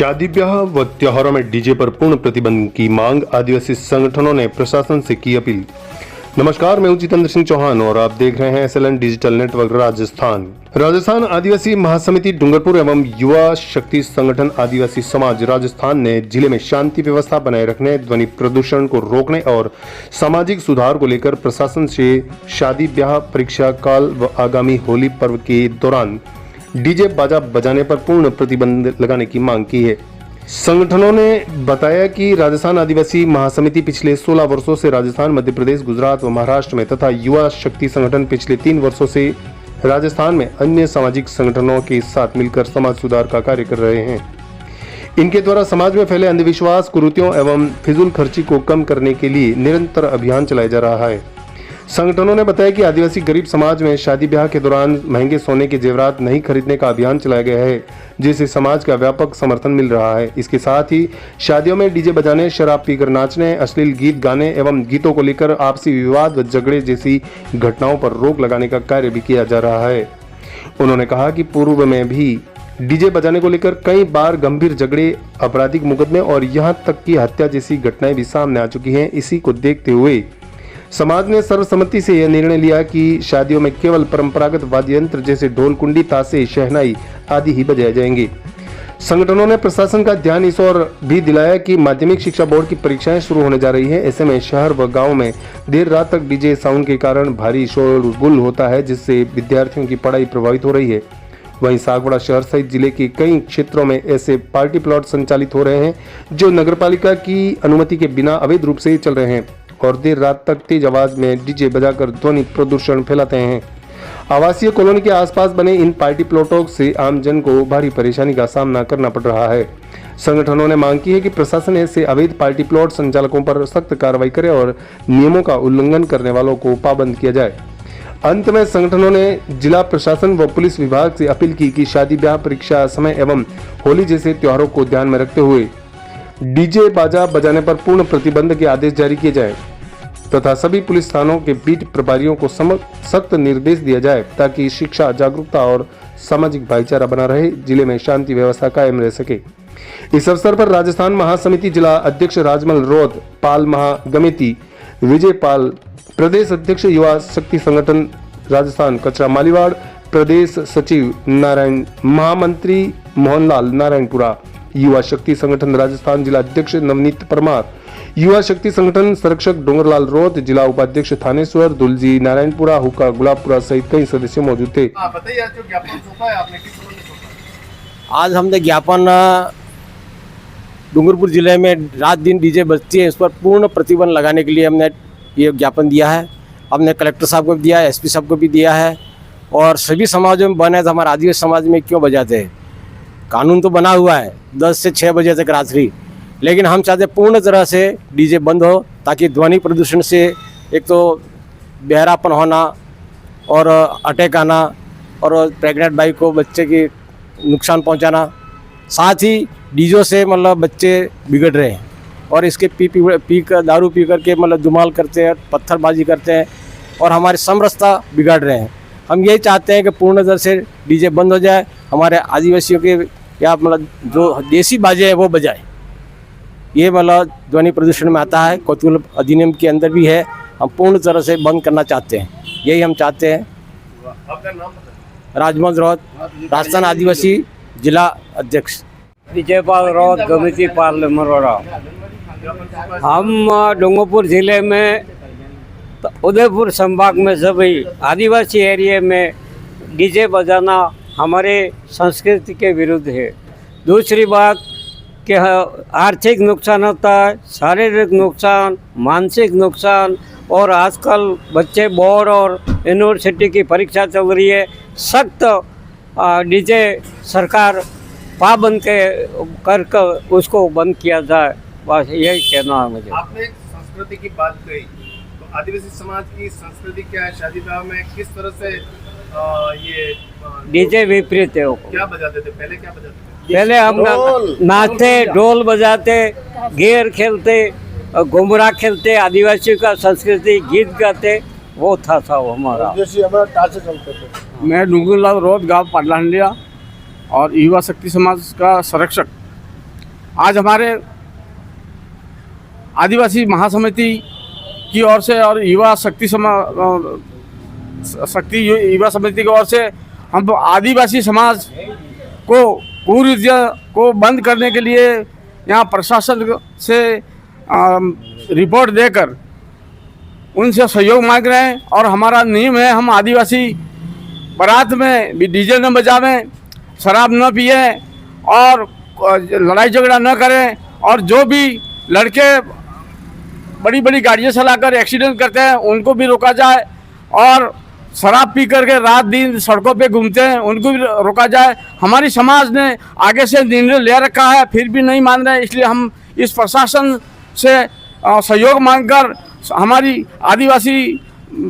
शादी ब्याह व त्योहारों में डीजे पर पूर्ण प्रतिबंध की मांग, आदिवासी संगठनों ने प्रशासन से की अपील। नमस्कार, मैं जितेंद्र सिंह चौहान और आप देख रहे हैं SLN डिजिटल नेटवर्क राजस्थान आदिवासी महासमिति डूंगरपुर एवं युवा शक्ति संगठन आदिवासी समाज राजस्थान ने जिले में शांति व्यवस्था बनाए रखने, ध्वनि प्रदूषण को रोकने और सामाजिक सुधार को लेकर प्रशासन से शादी ब्याह, परीक्षा काल व आगामी होली पर्व के दौरान डीजे बाजा बजाने पर पूर्ण प्रतिबंध लगाने की मांग की है। संगठनों ने बताया कि राजस्थान आदिवासी महासमिति पिछले 16 वर्षों से राजस्थान, मध्य प्रदेश, गुजरात व महाराष्ट्र में तथा युवा शक्ति संगठन पिछले 3 वर्षों से राजस्थान में अन्य सामाजिक संगठनों के साथ मिलकर समाज सुधार का कार्य कर रहे हैं। इनके द्वारा समाज में फैले अंधविश्वास, कुरीतियों एवं फिजूल खर्ची को कम करने के लिए निरंतर अभियान चलाया जा रहा है। संगठनों ने बताया कि आदिवासी गरीब समाज में शादी ब्याह के दौरान महंगे सोने के जेवरात नहीं खरीदने का अभियान चलाया गया है, जिसे समाज का व्यापक समर्थन मिल रहा है। इसके साथ ही शादियों में डीजे बजाने, शराब पीकर नाचने, अश्लील गीत गाने एवं गीतों को लेकर आपसी विवाद व झगड़े जैसी घटनाओं पर रोक लगाने का कार्य भी किया जा रहा है। उन्होंने कहा कि पूर्व में भी डीजे बजाने को लेकर कई बार गंभीर झगड़े, आपराधिक मुकदमे और यहाँ तक की हत्या जैसी घटनाएं भी सामने आ चुकी हैं। इसी को देखते हुए समाज ने सर्वसम्मति से यह निर्णय लिया कि शादियों में केवल परंपरागत वाद्य यंत्र जैसे ढोल, कुंडी, ताशे, शहनाई आदि ही बजाए जाएंगे। संगठनों ने प्रशासन का ध्यान इस ओर भी दिलाया कि माध्यमिक शिक्षा बोर्ड की परीक्षाएं शुरू होने जा रही हैं। ऐसे में शहर व गांव में देर रात तक डीजे साउंड के कारण भारी शोरगुल होता है, जिससे विद्यार्थियों की पढ़ाई प्रभावित हो रही है। वहीं सागवाड़ा शहर सहित जिले के कई क्षेत्रों में ऐसे पार्टी प्लॉट संचालित हो रहे हैं जो नगरपालिका की अनुमति के बिना अवैध रूप से चल रहे हैं और देर रात तक तेज आवाज में डीजे बजाकर ध्वनि प्रदूषण फैलाते हैं। आवासीय कॉलोनी के आसपास बने इन पार्टी प्लॉटों से आमजन को भारी परेशानी का सामना करना पड़ रहा है। संगठनों ने मांग की है कि प्रशासन ऐसे अवैध पार्टी प्लॉट संचालकों पर सख्त कार्रवाई करे और नियमों का उल्लंघन करने वालों को पाबंद किया जाए। अंत में संगठनों ने जिला प्रशासन व पुलिस विभाग से अपील की कि शादी ब्याह, परीक्षा समय एवं होली जैसे त्योहारों को ध्यान में रखते हुए डीजे बाजा बजाने पर पूर्ण प्रतिबंध के आदेश जारी किए जाए तथा सभी पुलिस थानों के बीट प्रभारियों को सख्त निर्देश दिया जाए ताकि शिक्षा, जागरूकता और सामाजिक भाईचारा बना रहे, जिले में शांति व्यवस्था कायम रह सके। इस अवसर पर राजस्थान महासमिति जिला अध्यक्ष राजमल रोध, पाल महागमिति विजय पाल, प्रदेश अध्यक्ष युवा शक्ति संगठन राजस्थान कचरा मालीवाड़, प्रदेश सचिव नारायण, महामंत्री मोहनलाल नारायणपुरा, युवा शक्ति संगठन राजस्थान जिला अध्यक्ष नवनीत परमार, युवा शक्ति संगठन संरक्षक डोंगरलाल रोत, जिला उपाध्यक्ष थानेश्वर दुलजी नारायणपुरा, हुक्का गुलाबपुरा सहित कई सदस्य मौजूद थे। बताइए, आज जो ज्ञापन सौंपा है आपने, किस संबंध में सौंपा? आज हमने ज्ञापन डूंगरपुर जिले में रात दिन डीजे बजती है, इस पर पूर्ण प्रतिबंध लगाने के लिए हमने ये ज्ञापन दिया है। हमने कलेक्टर साहब को भी दिया है, SP साहब को भी दिया है और सभी समाजों में बने तो हमारे आदिवासी समाज में क्यों बजाते हैं। कानून तो बना हुआ है 10 से 6 बजे तक रात्रि, लेकिन हम चाहते पूर्ण तरह से डीजे बंद हो ताकि ध्वनि प्रदूषण से एक तो बहरापन होना और अटैक आना और प्रेग्नेंट बाई को बच्चे की नुकसान पहुंचाना, साथ ही डीजों से मतलब बच्चे बिगड़ रहे हैं और इसके पी कर दारू पी करके मतलब धुमाल करते हैं, पत्थरबाजी करते हैं और हमारी समरसता बिगाड़ रहे हैं। हम यही चाहते हैं कि पूर्ण तरह से डीजे बंद हो जाए, हमारे आदिवासियों के या मतलब जो देसी बाजे हैं वो बजाए। ये मतलब ध्वनि प्रदूषण में आता है, कोतवाल अधिनियम के अंदर भी है। हम पूर्ण तरह से बंद करना चाहते हैं, यही हम चाहते हैं। आपका नाम? राजमल रोत, राजस्थान आदिवासी जिला अध्यक्ष। विजयपाल रोत, गमिति पाल मरोड़ा। हम डूंगरपुर जिले में उदयपुर संभाग में सभी आदिवासी एरिया में डीजे बजाना हमारे संस्कृति के विरुद्ध है। दूसरी बात कि आर्थिक नुकसान होता है, शारीरिक नुकसान, मानसिक नुकसान और आजकल बच्चे बोर्ड और यूनिवर्सिटी की परीक्षा चल रही है। सख्त डीजे सरकार पाबंद कर उसको बंद किया जाए, बस यही कहना है मुझे। आपने संस्कृति की बात कही, तो आदिवासी समाज की संस्कृति क्या है? शादी ब्याह में किस तरह से ये डीजे विपरीत है। क्या बजाते थे पहले? क्या बजाते थे पहले? हम नाचते, ढोल बजाते, गेर खेलते, घुमरा खेलते, आदिवासियों का संस्कृति गीत गाते, वो था वो हमारा। मैं डूंगरलाल रोत, गाँव पाडलांडिया और युवा शक्ति समाज का संरक्षक आज हमारे आदिवासी महासमिति की ओर से और युवा शक्ति युवा समिति की ओर से हम आदिवासी समाज को कुरीतियों को बंद करने के लिए यहाँ प्रशासन से रिपोर्ट देकर उनसे सहयोग मांग रहे हैं। और हमारा नियम है, हम आदिवासी बारात में भी डीजे न बजावें, शराब न पिए और लड़ाई झगड़ा न करें, और जो भी लड़के बड़ी बड़ी गाड़ियाँ चलाकर एक्सीडेंट करते हैं उनको भी रोका जाए, और शराब पी करके रात दिन सड़कों पे घूमते हैं उनको भी रोका जाए। हमारी समाज ने आगे से निर्णय ले रखा है, फिर भी नहीं मान रहे, इसलिए हम इस प्रशासन से सहयोग मांगकर हमारी आदिवासी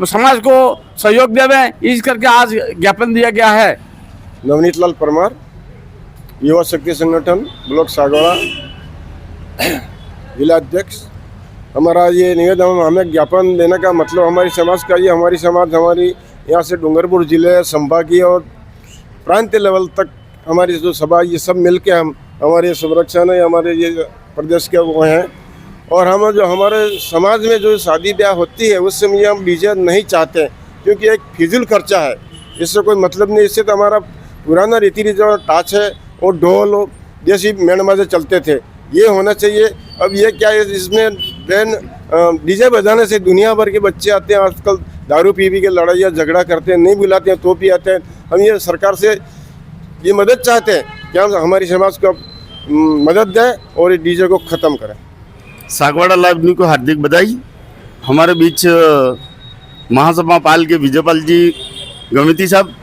समाज को सहयोग देवें, इस करके आज ज्ञापन दिया गया है। नवनीत लाल परमार, युवा शक्ति संगठन ब्लॉक सागवाड़ा जिला अध्यक्ष। हमारा ये निवेदन, हमें ज्ञापन देने का मतलब हमारी समाज का, ये हमारी समाज हमारी यहाँ से डूंगरपुर जिले संभागीय और प्रांतीय लेवल तक हमारी जो सभा, ये सब मिल के हम हमारे संरक्षण है, हमारे ये प्रदेश के वो हैं। और हम जो हमारे समाज में जो शादी ब्याह होती है उस समय हम डीजे नहीं चाहते, क्योंकि एक फिजूल खर्चा है, इससे कोई मतलब नहीं। इससे तो हमारा पुराना रीति रिवाज टाच है और ढोल जैसी बैंड बाजे चलते थे, ये होना चाहिए। अब ये क्या है, इसमें डीजे बजाने से दुनिया भर के बच्चे आते हैं, आजकल दारू पी के लड़ाइयाँ झगड़ा करते हैं, नहीं बुलाते हैं तो भी आते हैं। हम ये सरकार से ये मदद चाहते हैं कि हम हमारी समाज को मदद दें और ये डीजे को ख़त्म करें। सागवाड़ा लाइव न्यूज़ को हार्दिक बधाई। हमारे बीच महासभा पाल के विजयपाल जी गमिती साहब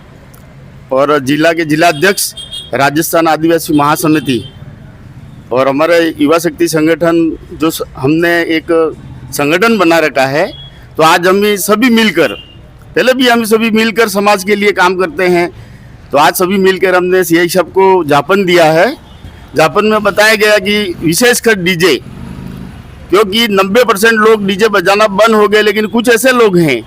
और जिला के जिला अध्यक्ष राजस्थान आदिवासी महासमिति और हमारे युवा शक्ति संगठन, जो हमने एक संगठन बना रखा है, तो आज हम सभी मिलकर, पहले भी हम सभी मिलकर समाज के लिए काम करते हैं, तो आज सभी मिलकर हमने सीआई साहब को ज्ञापन दिया है। ज्ञापन में बताया गया कि विशेषकर डीजे, क्योंकि 90% लोग डीजे बजाना बंद हो गए, लेकिन कुछ ऐसे लोग हैं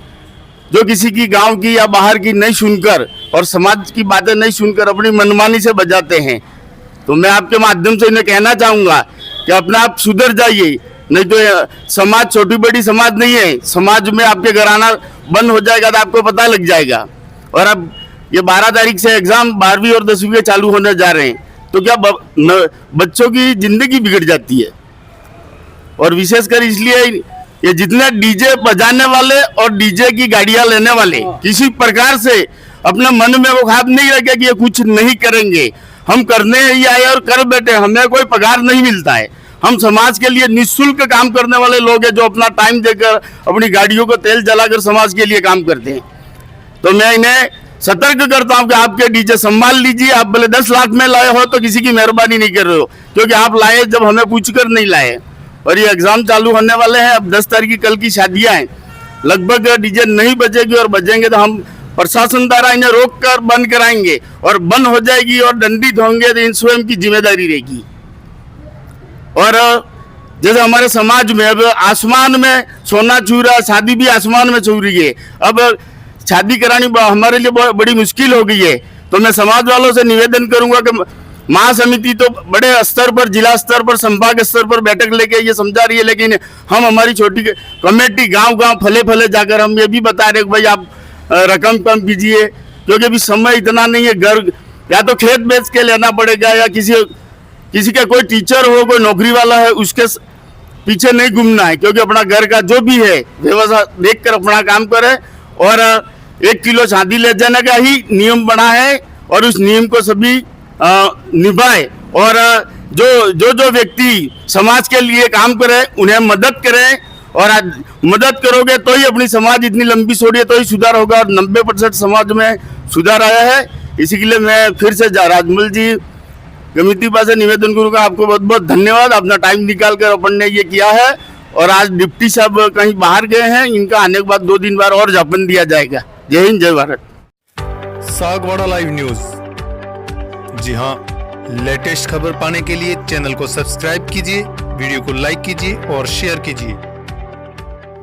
जो किसी की गांव की या बाहर की नहीं सुनकर और समाज की बातें नहीं सुनकर अपनी मनमानी से बजाते हैं। तो मैं आपके माध्यम से इन्हें कहना चाहूँगा कि अपने आप सुधर जाइए, नहीं तो समाज छोटी बड़ी समाज नहीं है। समाज में आपके घर आना बंद हो जाएगा तो आपको पता लग जाएगा। और अब ये 12 तारीख से एग्ज़ाम 12वीं और 10वीं के चालू होने जा रहे हैं, तो क्या बच्चों की ज़िंदगी बिगड़ जाती है। और विशेषकर इसलिए ये जितने डीजे बजाने वाले और डीजे की गाड़ियाँ लेने वाले किसी प्रकार से अपने मन में वो ख्याल नहीं रखे कि ये कुछ नहीं करेंगे, हम करने ही आए और कर बैठे, हमें कोई पगार नहीं मिलता है। हम समाज के लिए निःशुल्क काम करने वाले लोग हैं, जो अपना टाइम देकर अपनी गाड़ियों को तेल जलाकर समाज के लिए काम करते हैं। तो मैं इन्हें सतर्क करता हूं कि आपके डीजे संभाल लीजिए। आप भले 10 लाख में लाए हो तो किसी की मेहरबानी नहीं कर रहे हो, क्योंकि आप लाए जब हमें पूछकर नहीं लाए। और ये एग्जाम चालू होने वाले हैं, अब 10 तारीख की कल की शादियां हैं, लगभग डीजे नहीं बजेगी, और बजेंगे तो हम प्रशासन द्वारा इन्हें रोक कर बंद कराएंगे, और बंद हो जाएगी और दंडित होंगे तो इन स्वयं की जिम्मेदारी रहेगी। और जैसे हमारे समाज में अब आसमान में सोना छू रहा, शादी भी आसमान में छू रही है। अब शादी करानी हमारे लिए बड़ी मुश्किल हो गई है। तो मैं समाज वालों से निवेदन करूंगा कि महासमिति तो बड़े स्तर पर, जिला स्तर पर, संभाग स्तर पर बैठक लेके ये समझा रही है, लेकिन हम हमारी छोटी कमेटी गांव-गांव फले जाकर हम ये भी बता रहे कि भाई आप रकम कम कीजिए, क्योंकि अभी समय इतना नहीं है। घर या तो खेत बेच के लेना पड़ेगा, या किसी का कोई टीचर हो, कोई नौकरी वाला है, उसके पीछे नहीं घूमना है, क्योंकि अपना घर का जो भी है व्यवस्था देखकर अपना काम करे। और 1 किलो चांदी ले जाने का ही नियम बना है, और उस नियम को सभी निभाए। और जो व्यक्ति समाज के लिए काम करे उन्हें मदद करें, और आज मदद करोगे तो ही अपनी समाज इतनी लंबी छोड़ी है तो ही सुधार होगा। और 90% समाज में सुधार आया है। इसी के लिए मैं फिर से राजमल जी गमिती से निवेदन करूँगा, आपको बहुत बहुत धन्यवाद। अपना टाइम निकाल कर अपन ने ये किया है। और आज डिप्टी साहब कहीं बाहर गए हैं, इनका आने के बाद 2 दिन बाद और ज्ञापन दिया जाएगा। जय हिंद, जय भारत। सागवाड़ा लाइव न्यूज, जी हाँ, लेटेस्ट खबर पाने के लिए चैनल को सब्सक्राइब कीजिए, वीडियो को लाइक कीजिए और शेयर कीजिए।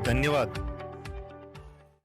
धन्यवाद।